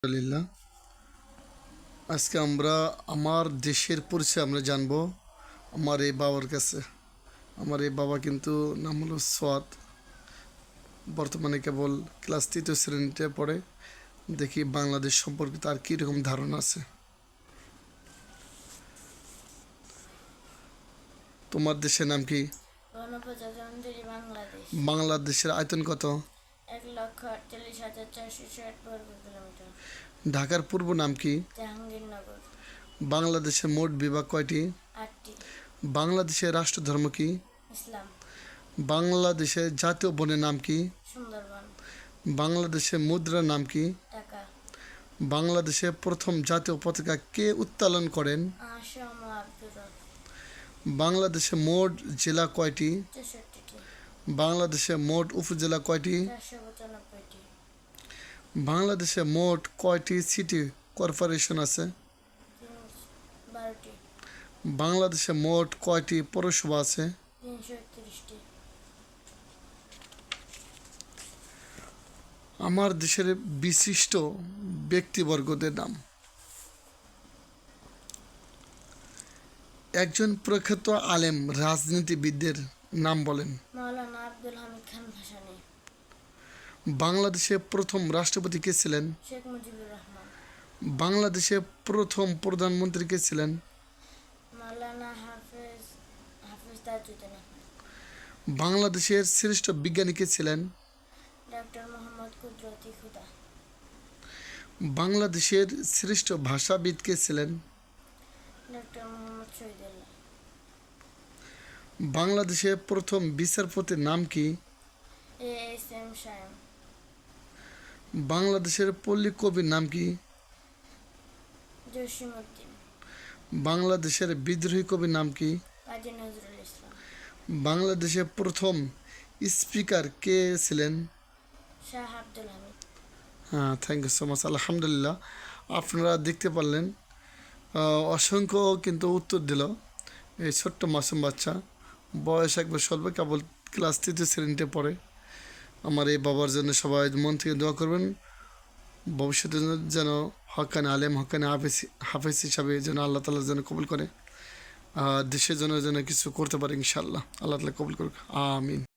আলহামদুলিল্লাহ। আজকে আমরা আমার দেশের পরিচয় আমরা জানবো আমার এই বাবার কাছে। আমার এই বাবা কিন্তু নাম হলো সোয়াদ। বর্তমানে কেবল ক্লাস 3য় শ্রেণীতে পড়ে। দেখি বাংলাদেশ সম্পর্কে তার কীরকম ধারণা আছে। তোমার দেশের নাম কি? গণপ্রজাতন্ত্রী বাংলাদেশ। বাংলাদেশের আয়তন কত? 1,48,460 বর্গ কিলোমিটার। ঢাকার পূর্ব নাম কি? জাহাঙ্গীরনগর। বাংলাদেশের মোট বিভাগ কয়টি? 8টি। বাংলাদেশের রাষ্ট্রধর্ম কি? ইসলাম। বাংলাদেশের জাতীয় বনের নাম কি? সুন্দরবন। বাংলাদেশের মুদ্রার নাম কি? টাকা। বাংলাদেশের প্রথম জাতীয় পতাকা কে উত্তোলন করেন? আসাম ও আব্দুর রব। বাংলাদেশে মোট জেলা কয়টি? 64টি। বাংলাদেশে মোট উপজেলা কয়টি? 495টি। বাংলাদেশে মোট কয়টি সিটি কর্পোরেশন আছে? 12টি। বাংলাদেশে মোট কয়টি পৌরসভা আছে? 331টি। আমার দেশের বিশিষ্ট ব্যক্তিবর্গদের নাম। একজন প্রখ্যাত আলেম রাজনীতিবিদদের নাম বলেন। মাওলানা আব্দুল হামিদ খান ভাসানী। বাংলাদেশের প্রথম রাষ্ট্রপতি কে ছিলেন? শেখ মুজিবুর রহমান। বাংলাদেশের প্রথম প্রধানমন্ত্রী কে ছিলেন? মাওলানা হাফেজ তাজউদ্দিন আহমেদ। বাংলাদেশের শ্রেষ্ঠ বিজ্ঞানী কে ছিলেন? ডক্টর মোহাম্মদ কুদরতি খুদা। বাংলাদেশের শ্রেষ্ঠ ভাষাবিদ কে ছিলেন? ডক্টর মোহাম্মদ শহীদুল্লাহ। বাংলাদেশের প্রথম বিচারপতির নাম কি? এএসএম শায়াম। বাংলাদেশের পল্লী কবির নাম কি? জসিমউদ্দিন। বাংলাদেশের বিদ্রোহী কবির নাম কি? কাজী নজরুল ইসলাম। বাংলাদেশের প্রথম স্পিকার কে ছিলেন? শাহ আব্দুল হামিদ। হ্যাঁ, থ্যাংক ইউ সো মাচ। আলহামদুলিল্লাহ, আপনারা দেখতে পারলেন অসংখ্য কিন্তু উত্তর দিল এই ছোট্ট মাসুম বাচ্চা। বয়স একবার স্বল্প, কেবল ক্লাস 3য় শ্রেণীতে পড়ে। আমার এই বাবার জন্য সবাই মন থেকে দোয়া করবেন। ভবিষ্যতে যেন হক্কানি আলেম, হক্কানি হাফেজ হিসাবে যেন আল্লাহ তাআলা যেন কবুল করে, দেশের জন্য যেন কিছু করতে পারে ইনশাআল্লাহ। আল্লাহ তাআলা কবুল করুক, আমিন।